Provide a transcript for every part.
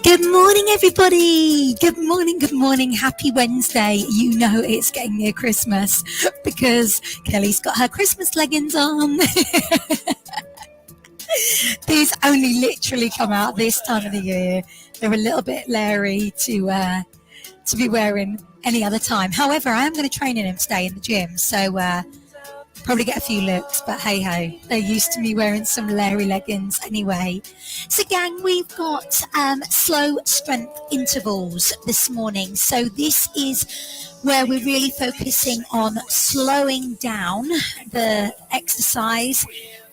Good morning, everybody. Good morning, good morning. Happy Wednesday. You know it's getting near Christmas because Kelly's got her Christmas leggings on. These only literally come out this time of the year. They're a little bit leery to be wearing any other time. However, I am going to train in them today in the gym, so probably get a few looks, but hey ho, they're used to me wearing some leery leggings anyway. So gang, we've got slow strength intervals this morning. So this is where we're really focusing on slowing down the exercise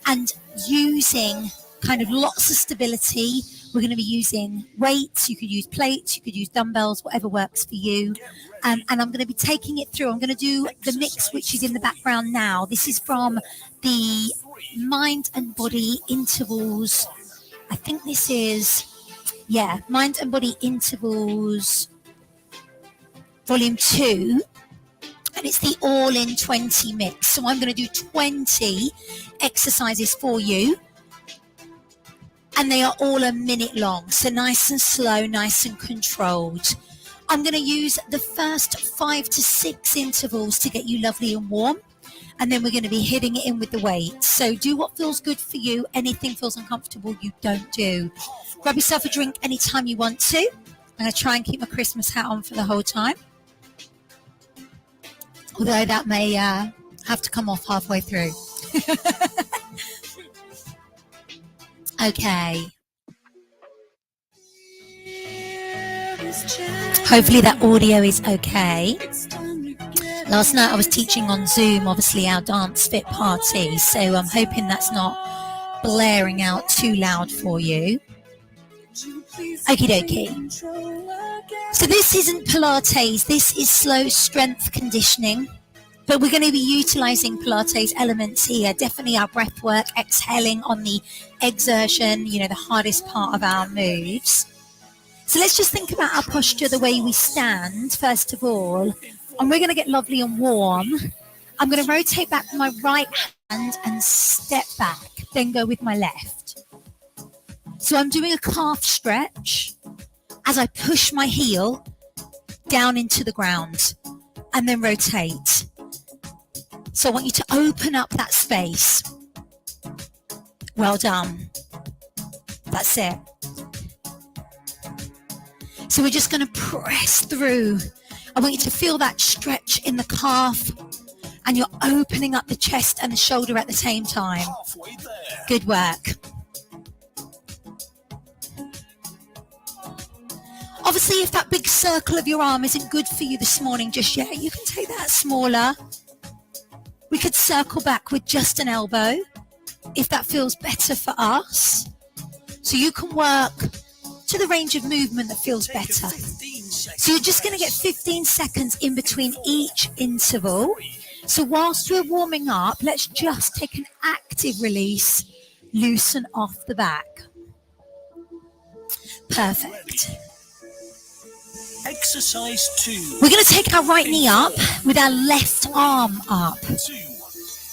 and using kind of lots of stability. We're going to be using weights. You could use plates, you could use dumbbells, whatever works for you. And I'm going to be taking it through. I'm going to do the mix, which is in the background now. This is from the Mind and Body Intervals. I think this is, Mind and Body Intervals Volume 2. And it's the all-in 20 mix. So I'm going to do 20 exercises for you. And they are all a minute long. So nice and slow, nice and controlled. I'm going to use the first 5 to 6 intervals to get you lovely and warm. And then we're going to be hitting it in with the weights. So do what feels good for you. Anything feels uncomfortable, you don't do. Grab yourself a drink anytime you want to. I'm going to try and keep my Christmas hat on for the whole time. Although that may have to come off halfway through. Okay. Hopefully that audio is okay. Last night I was teaching on Zoom, obviously our dance fit party, so I'm hoping that's not blaring out too loud for you. Okie dokie. So this isn't Pilates, this is slow strength conditioning. But we're going to be utilizing Pilates elements here. Definitely our breath work, exhaling on the exertion, the hardest part of our moves. So let's just think about our posture, the way we stand, first of all. And we're going to get lovely and warm. I'm going to rotate back with my right hand and step back, then go with my left. So I'm doing a calf stretch as I push my heel down into the ground and then rotate. So I want you to open up that space. Well done. That's it. So we're just going to press through. I want you to feel that stretch in the calf and you're opening up the chest and the shoulder at the same time. Good work. Obviously, if that big circle of your arm isn't good for you this morning just yet, you can take that smaller. We could circle back with just an elbow if that feels better for us. So you can work to the range of movement that feels better. So you're just going to get 15 seconds in between each interval. So whilst we're warming up, let's just take an active release, loosen off the back. Perfect. Exercise 2. We're going to take our right knee up with our left arm up.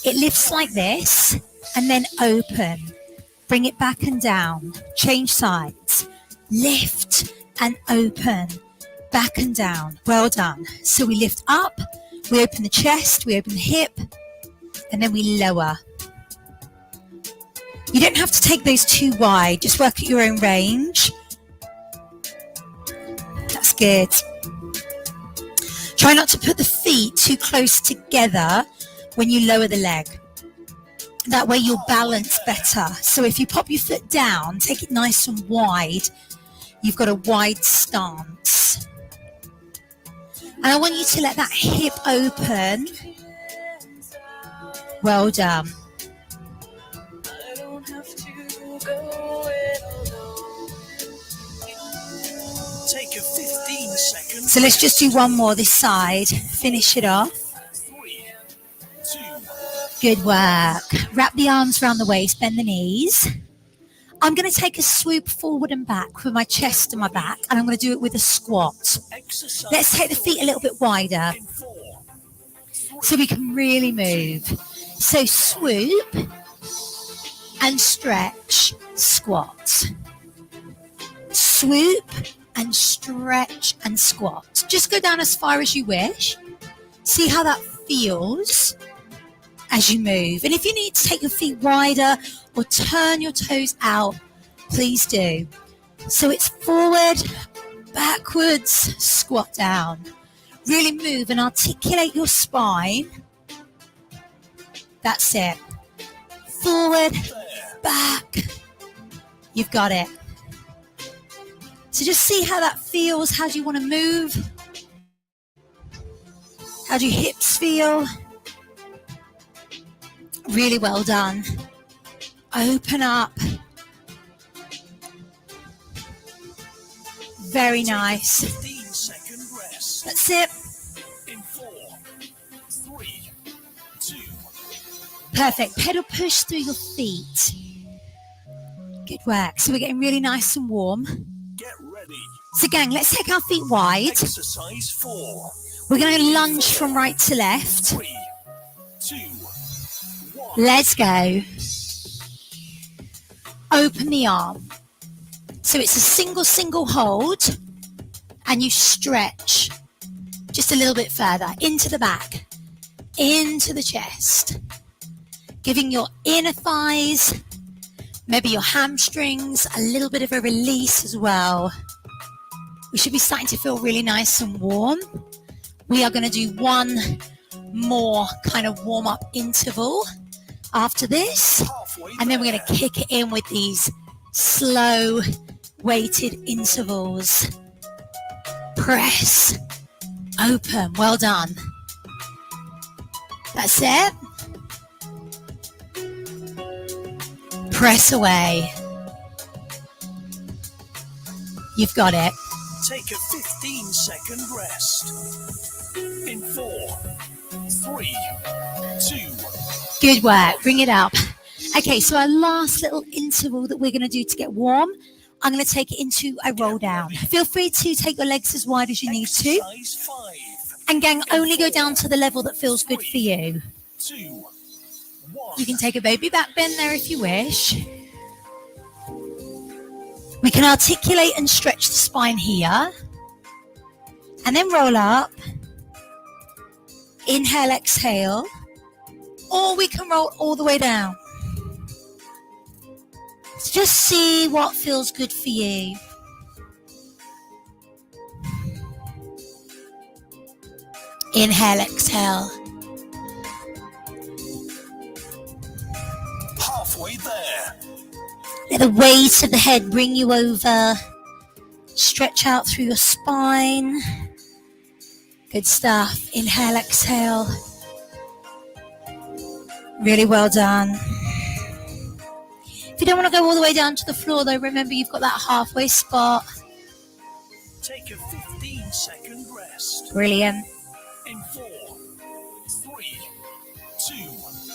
It lifts like this and then open. Bring it back and down. Change sides. Lift and open. Back and down. Well done. So we lift up, we open the chest, we open the hip, and then we lower. You don't have to take those too wide. Just work at your own range. That's good. Try not to put the feet too close together when you lower the leg. That way you'll balance better. So if you pop your foot down, take it nice and wide. You've got a wide stance. And I want you to let that hip open. Well done. Take a 15 seconds. So let's just do one more this side. Finish it off. 3, 2. Good work. Wrap the arms around the waist, bend the knees. I'm going to take a swoop forward and back with my chest and my back, and I'm going to do it with a squat. Let's take the feet a little bit wider so we can really move. So swoop and stretch, squat. swoop and stretch and squat. Just go down as far as you wish. See how that feels as you move. And if you need to take your feet wider or turn your toes out, please do. So it's forward, backwards, squat down. Really move and articulate your spine. That's it. Forward, back. You've got it. So just see how that feels. How do you want to move? How do your hips feel? Really well done. Open up. Very nice. 15-second rest. That's it. In 4, 3, 2. Perfect. Pedal push through your feet. Good work. So we're getting really nice and warm. Get ready. So gang, let's take our feet wide. Exercise 4, We're going to lunge from right to left. 3, 2, 1. Let's go. Open the arm. So it's a single hold, and you stretch just a little bit further into the back, into the chest, giving your inner thighs, maybe your hamstrings, a little bit of a release as well. We should be starting to feel really nice and warm. We are going to do one more kind of warm-up interval after this, and then we're going to kick it in with these slow weighted intervals. Press, open, well done. That's it. Press away. You've got it. Take a 15-second rest. In 4, 3, 2. Good work. Bring it up. Okay, so our last little interval that we're going to do to get warm, I'm going to take it into a roll down. Feel free to take your legs as wide as you need to. Exercise 5, And gang, only go down to the level that feels good for you. 2, 1. You can take a baby back bend there if you wish. We can articulate and stretch the spine here. And then roll up. Inhale, exhale. Or we can roll all the way down. So just see what feels good for you. Inhale, exhale. Halfway there. Let the weight of the head bring you over. Stretch out through your spine. Good stuff. Inhale, exhale. Really well done. If you don't want to go all the way down to the floor though, remember you've got that halfway spot. Take a 15-second rest. Brilliant. In 4, 3, 2.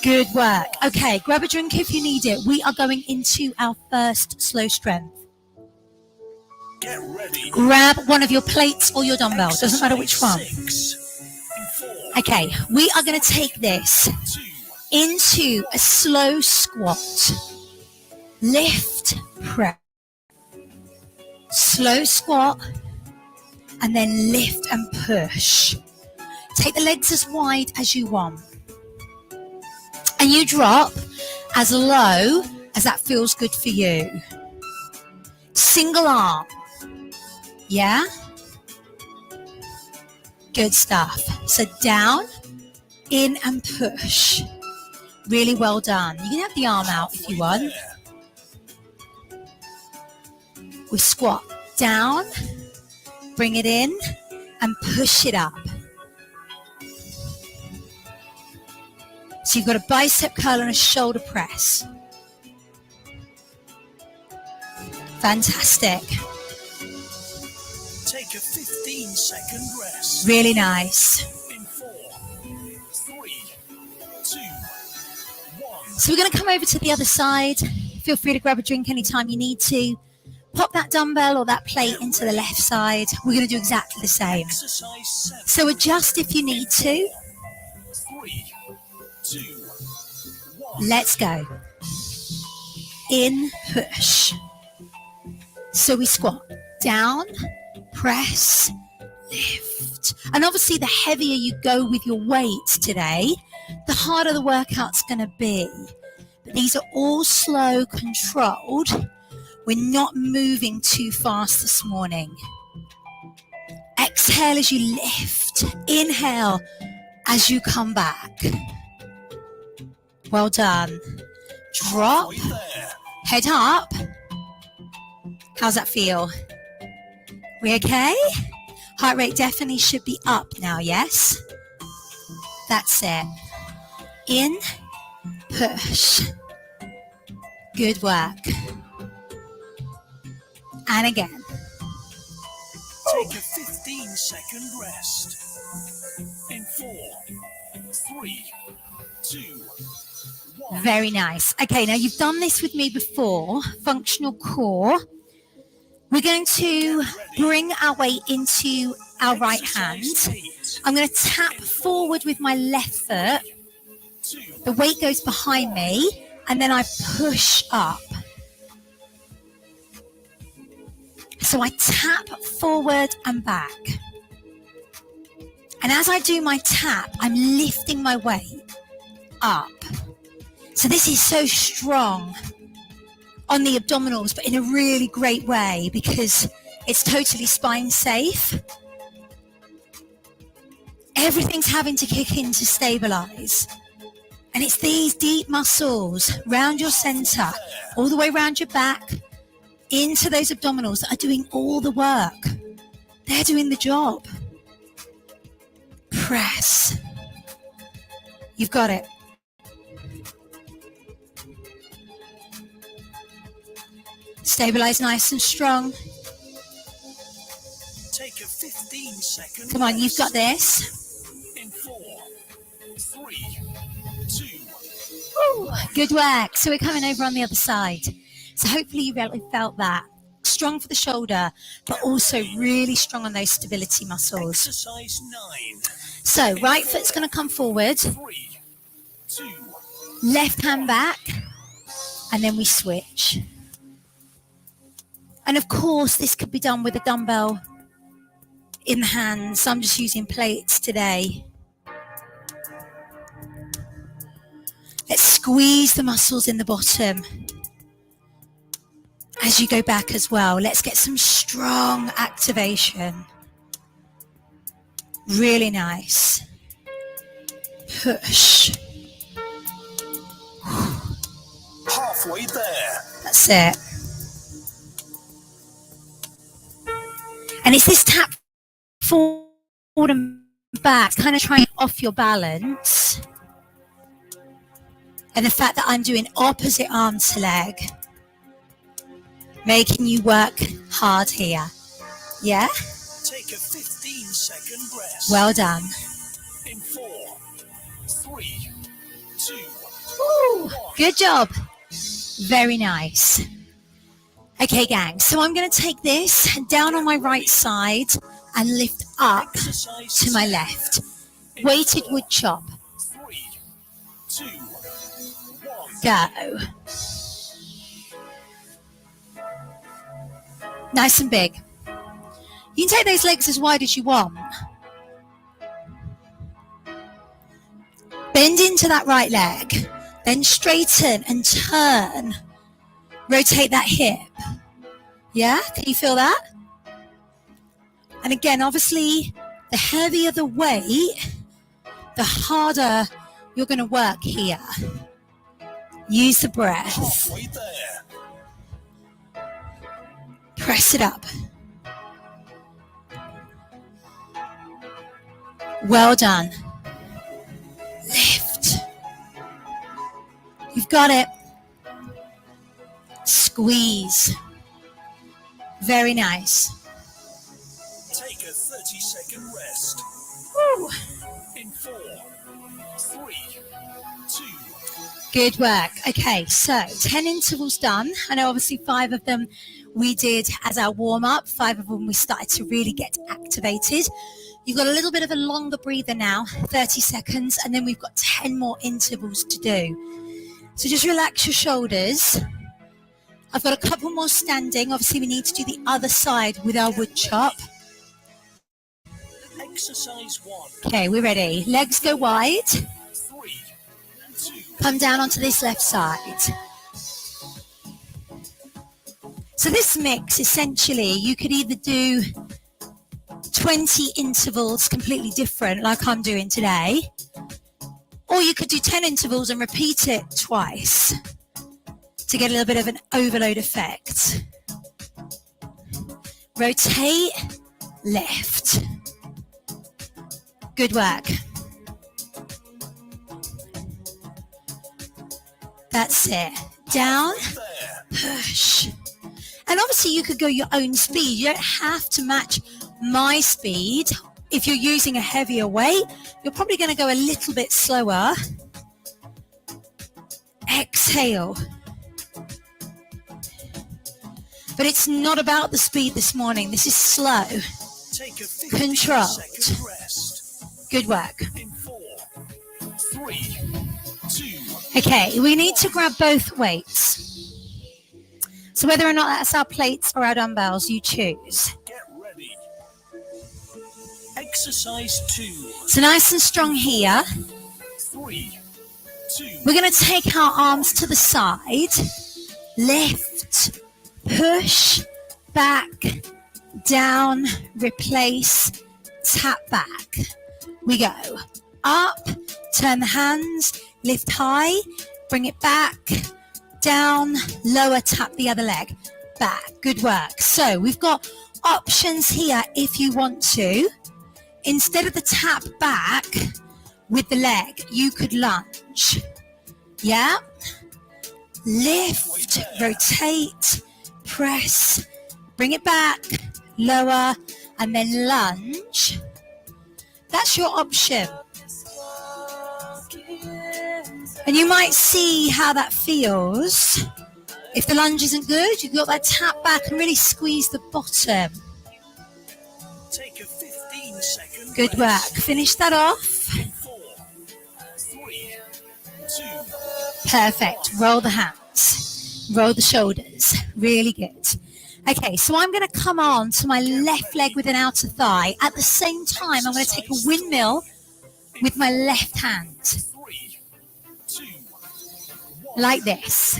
Good work. Okay, grab a drink if you need it. We are going into our first slow strength. Get ready. Grab one of your plates or your dumbbell. Doesn't matter which one. 6, in 4, Okay, we are going to take this 2. into a slow squat. Lift, press. Slow squat. And then lift and push. Take the legs as wide as you want. And you drop as low as that feels good for you. Single arm. Yeah? Good stuff. So down, in and push. Really well done. You can have the arm out if you want. We squat down, bring it in, and push it up. So you've got a bicep curl and a shoulder press. Fantastic. Take a 15-second rest. Really nice. In 4, 3, 2, 1. So we're going to come over to the other side. Feel free to grab a drink anytime you need to. Pop that dumbbell or that plate into the left side. We're going to do exactly the same. Exercise 7. So adjust if you need to. 3, 2, 1. Let's go. In, push. So we squat down, press, lift. And obviously the heavier you go with your weights today, the harder the workout's going to be. But these are all slow, controlled. We're not moving too fast this morning. Exhale as you lift. Inhale as you come back. Well done. Drop. Head up. How's that feel? We okay? Heart rate definitely should be up now, yes? That's it. In, push. Good work. And again. Take a 15-second rest. In 4, 3, 2, 1. Very nice. Okay, now you've done this with me before. Functional core. We're going to bring our weight into our right hand. I'm going to tap forward with my left foot. The weight goes behind me, and then I push up. So I tap forward and back. And as I do my tap, I'm lifting my weight up. So this is so strong on the abdominals, but in a really great way because it's totally spine safe. Everything's having to kick in to stabilize. And it's these deep muscles round your center, all the way around your back, into those abdominals that are doing all the work. They're doing the job. Press. You've got it. Stabilize nice and strong. Take a 15-second Come on, you've got this. In 4, 3, 2. Ooh, good work. So we're coming over on the other side. So hopefully you really felt that. Strong for the shoulder, but also really strong on those stability muscles. Exercise 9. So right foot's going to come forward. 3, 2. Left hand back. And then we switch. And of course, this could be done with a dumbbell in the hands. I'm just using plates today. Let's squeeze the muscles in the bottom. As you go back as well, let's get some strong activation. Really nice. Push. Halfway there. That's it. And it's this tap forward and back, kind of trying off your balance. And the fact that I'm doing opposite arm to leg, making you work hard here. Yeah? Take a 15-second rest. Well done. In 4, 3, 2. Ooh, good job. Very nice. Okay, gang, so I'm going to take this down on my right side and lift up to my left. Weighted wood chop. 3, 2, 1. Go. Nice and big. You can take those legs as wide as you want. Bend into that right leg, then straighten and turn. Rotate that hip. Yeah, can you feel that? And again, obviously, the heavier the weight, the harder you're going to work here. Use the breath. Halfway there. Press it up. Well done. Lift. You've got it. Squeeze. Very nice. Take a 30-second rest. Woo. In 4, 3, 2. Good work. Okay, so 10 intervals done. I know obviously 5 of them we did as our warm-up. 5 of them we started to really get activated. You've got a little bit of a longer breather now, 30 seconds, and then we've got 10 more intervals to do. So just relax your shoulders I've got a couple more standing. Obviously, we need to do the other side with our wood chop. Exercise 1. Okay, we're ready. Legs go wide. 3, 2, Come down onto this left side. So this mix, essentially, you could either do 20 intervals completely different, like I'm doing today, or you could do 10 intervals and repeat it twice to get a little bit of an overload effect. Rotate, left. Good work. That's it. Down, there. push. And obviously you could go your own speed. You don't have to match my speed. If you're using a heavier weight, you're probably going to go a little bit slower. Exhale. But it's not about the speed this morning. This is slow. Take a 15 Controlled. second rest. Good work. In 4, 3, 2, Okay, we need to grab both weights. So whether or not that's our plates or our dumbbells, you choose. get ready. Exercise 2. So nice and strong here. 3, 2, We're going to take our arms to the side. Lift, push, back, down, replace, tap back. We go up, turn the hands, lift high, bring it back, down, lower, tap the other leg, back. Good work. So we've got options here if you want to. Instead of the tap back with the leg, you could lunge. Yeah? Lift, rotate, press, bring it back, lower, and then lunge. That's your option. And you might see how that feels. If the lunge isn't good, you've got that tap back and really squeeze the bottom. take a 15 second Good work. rest. Finish that off. 4, 3, 2, Perfect. Roll the hands. Roll the shoulders. Really good. Okay, so I'm going to come on to my left leg with an outer thigh. At the same time, I'm going to take a windmill with my left hand. 3, 2, 1. Like this.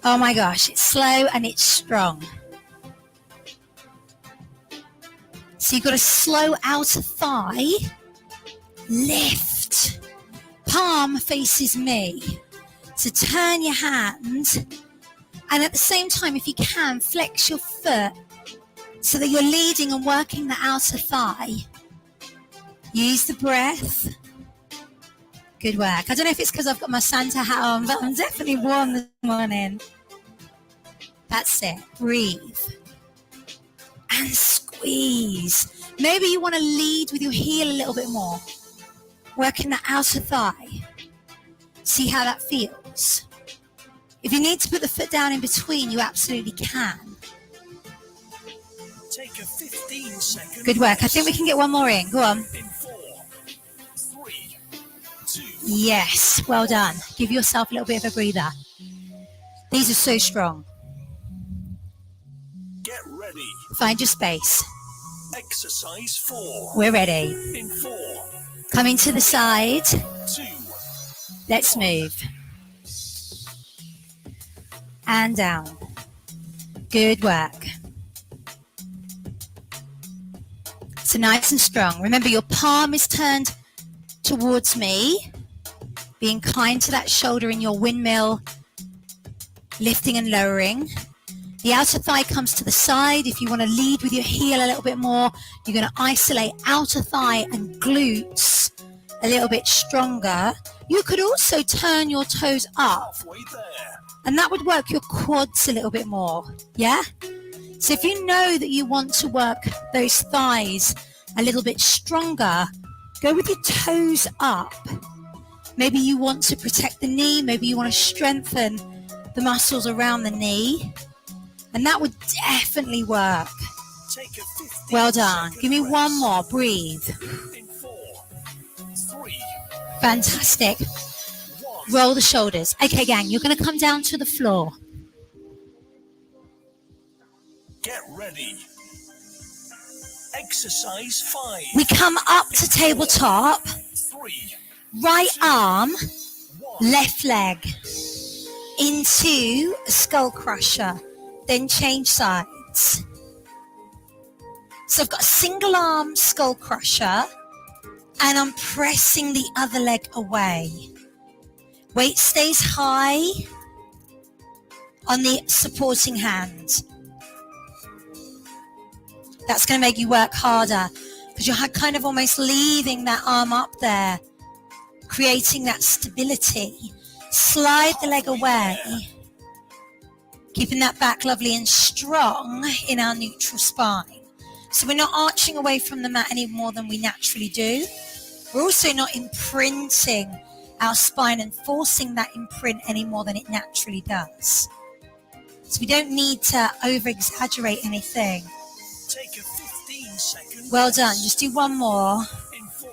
Oh my gosh, it's slow and it's strong. So you've got a slow outer thigh. Lift. Palm faces me. So turn your hand. And at the same time, if you can, flex your foot so that you're leading and working the outer thigh. Use the breath. Good work. I don't know if it's because I've got my Santa hat on, but I'm definitely warm this morning. That's it. Breathe. And squeeze. Maybe you want to lead with your heel a little bit more. Working the outer thigh. See how that feels. If you need to put the foot down in between, you absolutely can. Take a 15 second Good work. I rest. think we can get one more in. Go on. In 4, 3, 2, Yes. Well done. Give yourself a little bit of a breather. These are so strong. get ready. Find your space. Exercise 4. We're ready. In 4, Coming to the side. 2, Let's move. And down. Good work. So nice and strong. Remember, your palm is turned towards me. Being kind to that shoulder in your windmill. Lifting and lowering. The outer thigh comes to the side. If you want to lead with your heel a little bit more, you're going to isolate outer thigh and glutes a little bit stronger. You could also turn your toes up, halfway there. and that would work your quads a little bit more. Yeah? So if you know that you want to work those thighs a little bit stronger, go with your toes up. Maybe you want to protect the knee. Maybe you want to strengthen the muscles around the knee. And that would definitely work. Take a 15 Well done. second Give me rest. one more. Breathe. In 4, 3, Fantastic. 1. Roll the shoulders. Okay, gang, you're going to come down to the floor. Get ready. Exercise 5. We come up to tabletop. 3, Right arm, 1. left leg. Into a skull crusher. Then change sides. So I've got a single arm skull crusher. And I'm pressing the other leg away. Weight stays high on the supporting hand. That's going to make you work harder because you're kind of almost leaving that arm up there, creating that stability. Slide the leg away, keeping that back lovely and strong in our neutral spine. So we're not arching away from the mat any more than we naturally do. We're also not imprinting our spine and forcing that imprint any more than it naturally does. So we don't need to over-exaggerate anything. Take a 15-second Well done. Just do one more. in 4,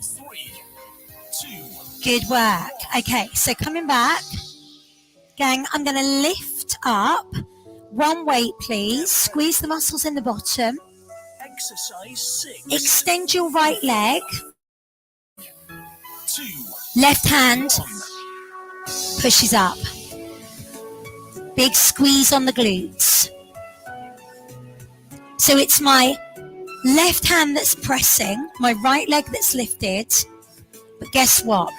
3, 2. Good work. Okay, so coming back. Gang, I'm going to lift up. One weight, please. Squeeze the muscles in the bottom. Exercise 6. Extend your right leg. 2, Left hand 1. pushes up. Big squeeze on the glutes. So it's my left hand that's pressing, my right leg that's lifted. But guess what?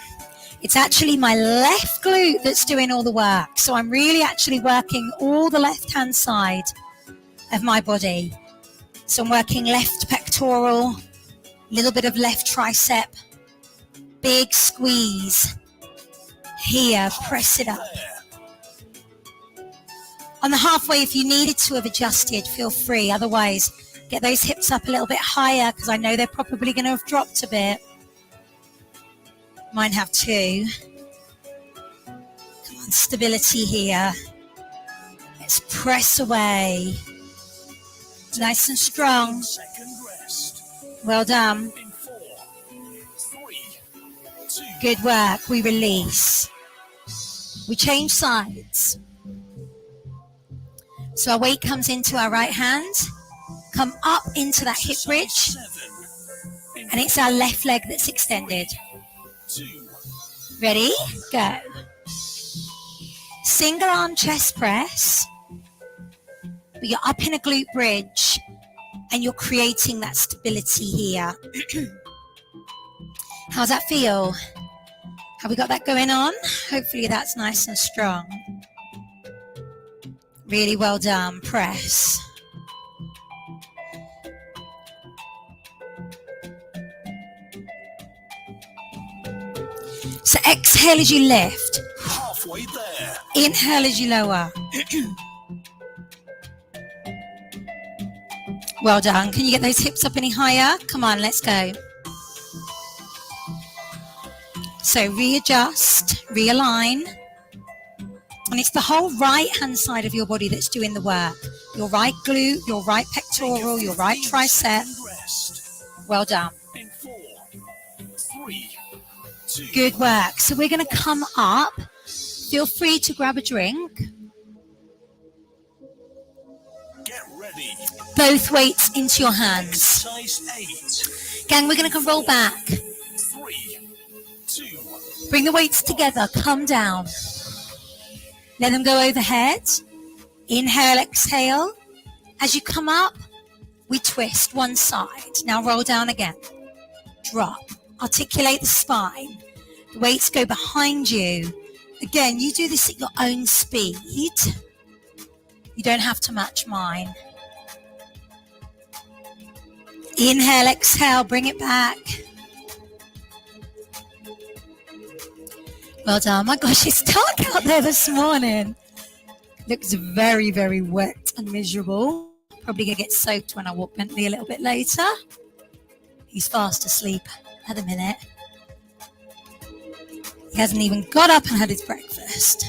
It's actually my left glute that's doing all the work. So I'm really actually working all the left hand side of my body. So I'm working left pectoral, a little bit of left tricep, big squeeze. Here, press it up. On the halfway, if you needed to have adjusted, feel free. Otherwise, get those hips up a little bit higher because I know they're probably going to have dropped a bit. Mine have too. Come on, stability here. Let's press away. Nice and strong. Second rest. Well done. In 4, 3, 2. Good work. We release. We change sides. So our weight comes into our right hand. Come up into that hip bridge. 7. And it's our left leg that's extended. 2, Ready? Go. Single arm chest press. But you're up in a glute bridge. And you're creating that stability here. How's that feel? Have we got that going on? Hopefully that's nice and strong. Really well done. Press. So exhale as you lift. halfway there. Inhale as you lower. Well done. Can you get those hips up any higher? Come on, let's go. So readjust, realign. And it's the whole right hand side of your body that's doing the work. Your right glute, your right pectoral, your right tricep. Rest. Well done. In 4, 3, 2. Good work. So we're going to come up. Feel free to grab a drink. Get ready. Both weights into your hands. Exercise 8. Gang, we're going to roll back. 3, 2. Bring the weights together. Come down. Let them go overhead. Inhale, exhale. As you come up, we twist one side. Now roll down again. Drop. Articulate the spine. The weights go behind you. Again, you do this at your own speed. You don't have to match mine. Inhale, exhale, bring it back. Well done. My gosh, it's dark out there this morning. Looks very, very wet and miserable. Probably going to get soaked when I walk Bentley a little bit later. He's fast asleep at the minute. He hasn't even got up and had his breakfast.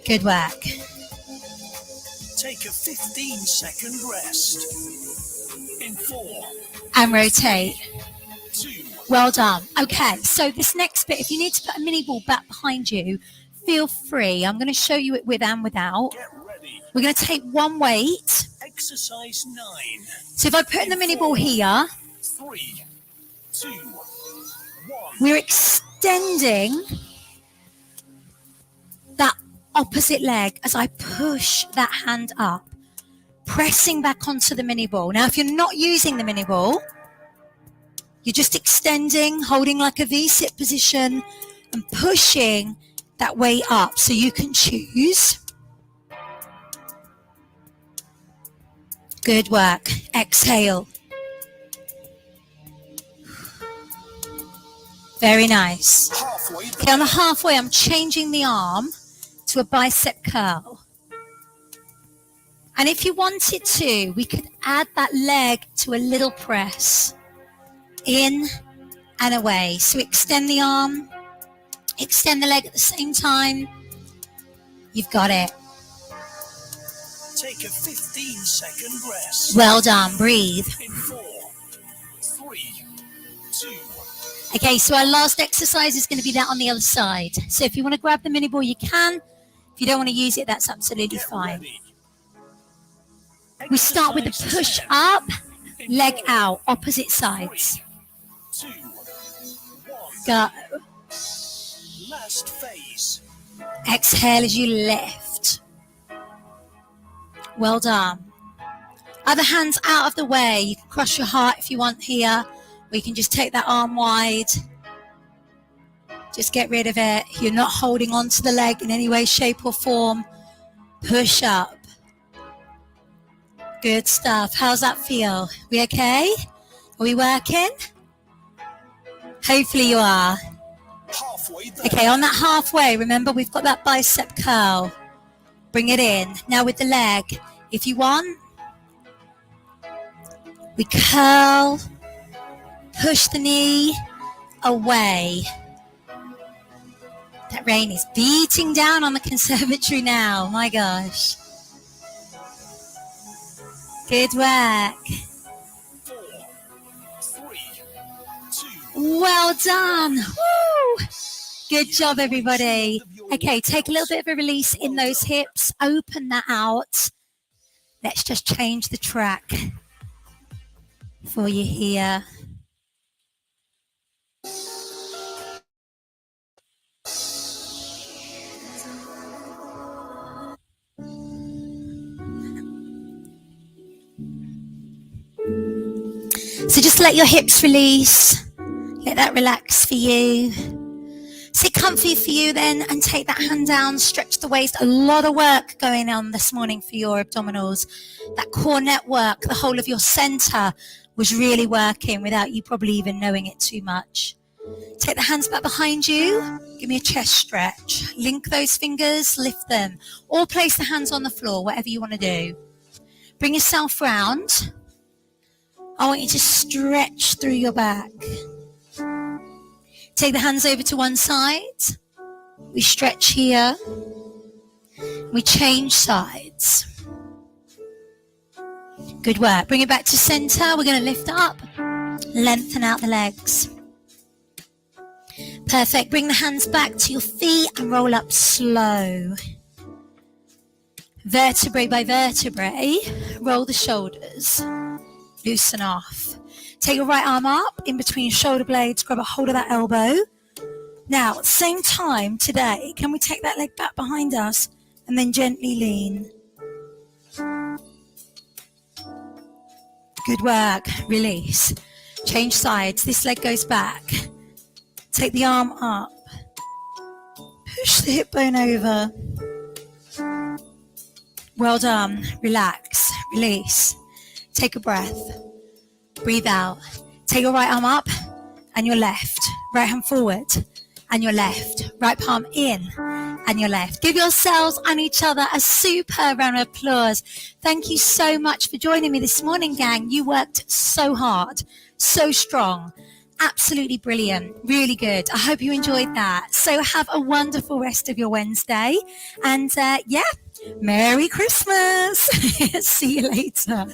Good work. Take a 15-second rest. In 4, And rotate. 2. Well done. Okay, so this next bit, if you need to put a mini ball back behind you, feel free. I'm going to show you it with and without. Get ready. We're going to take one weight. Exercise 9. So if I put in the mini ball here, 3, 2, 1. we're extending that opposite leg as I push that hand up, pressing back onto the mini ball. Now, if you're not using the mini ball, you're just extending, holding like a V-sit position and pushing that weight up. So you can choose. Good work. Exhale. Very nice. Halfway Okay, on the halfway, I'm changing the arm to a bicep curl. And if you wanted to, we could add that leg to a little press. In and away. So extend the arm, extend the leg at the same time. You've got it. Take a 15-second rest. Well done. Breathe. In 4, 3, 2. Okay, so our last exercise is going to be that on the other side. So if you want to grab the mini ball, you can. If you don't want to use it, that's absolutely Get fine. ready. We start with the Exercise push 10. up, In leg 4, out, opposite sides. 3, 2, 1. Go. Last phase. Exhale as you lift. Well done. Other hands out of the way. You can cross your heart if you want here, or you can just take that arm wide. Just get rid of it. You're not holding on to the leg in any way, shape or form. Push up. Good stuff. How's that feel? We okay? Are we working? Hopefully you are. Halfway there. Okay, on that halfway, remember we've got that bicep curl. Bring it in. Now with the leg, if you want, we curl, push the knee away. That rain is beating down on the conservatory now. My gosh. Good work. 4, 3, 2. Well done. Woo! Good job, everybody. Okay, take a little bit of a release in those hips. Open that out. Let's just change the track for you here. So just let your hips release. Let that relax for you. Sit comfy for you then and take that hand down, stretch the waist. A lot of work going on this morning for your abdominals. That core network, the whole of your center was really working without you probably even knowing it too much. Take the hands back behind you. Give me a chest stretch. Link those fingers, lift them. Or place the hands on the floor, whatever you want to do. Bring yourself round. I want you to stretch through your back. Take the hands over to one side. We stretch here. We change sides. Good work. Bring it back to center. We're going to lift up. Lengthen out the legs. Perfect. Bring the hands back to your feet and roll up slow. Vertebrae by vertebrae. Roll the shoulders. Loosen off. Take your right arm up in between your shoulder blades. Grab a hold of that elbow. Now, at the same time today, can we take that leg back behind us and then gently lean? Good work. Release. Change sides. This leg goes back. Take the arm up. Push the hip bone over. Well done. Relax. Release. Take a breath. Breathe out. Take your right arm up and your left. Right hand forward and your left. Right palm in and your left. Give yourselves and each other a super round of applause. Thank you so much for joining me this morning, gang. You worked so hard, so strong. Absolutely brilliant. Really good. I hope you enjoyed that. So have a wonderful rest of your Wednesday. And Merry Christmas. See you later.